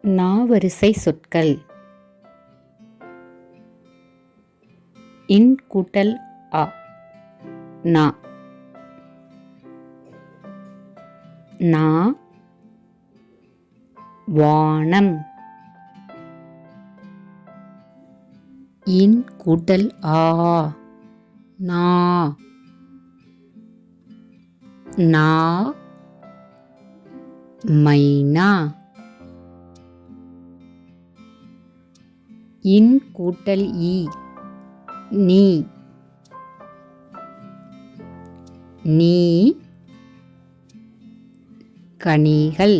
நாவரிசை சொற்கள். இன் கூட்டல் அ நா. நா வானம். இன் கூட்டல் ஆ நா. நா மைனா. இன் கூட்டல் ஈ நீ. நீ கனிகள்.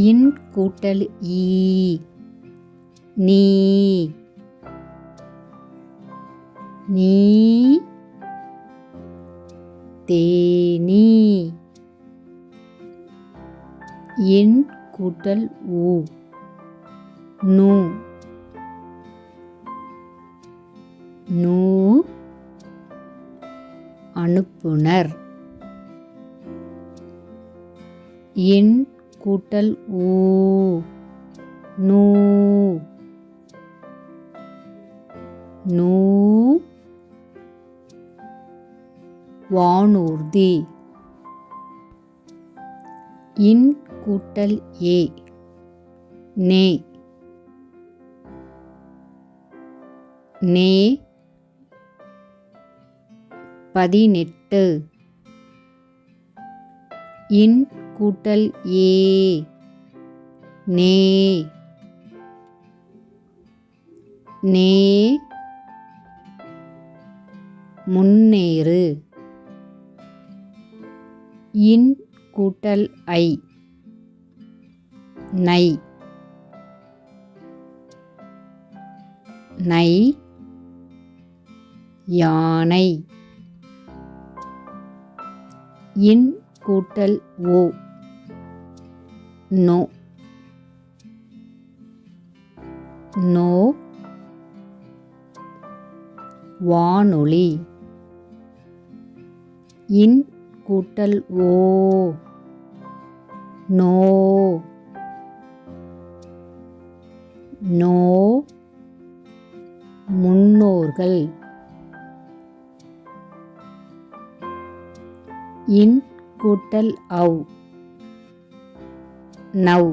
இன் கூட்டல் ஈ நீ. நீ தேனீ. இன் கூட்டல் ஊ நூ. நூ அனுப்புனர். இன் கூட்டல் ஊ நூ. நூ வானூர்தி. இன் கூட்டல் ஏ நே. நே 18. இன் கூட்டல் ஏ நே. நே முன்னேறு. இன் கூட்டல் ஐ நை. நை யானை. இன் கூட்டல் ஓ நோ. நோ வானொலி. இன் கூட்டல் ஓ நோ. நோ முன்னோர்கள். இன் கூட்டல் ஔ நவ்.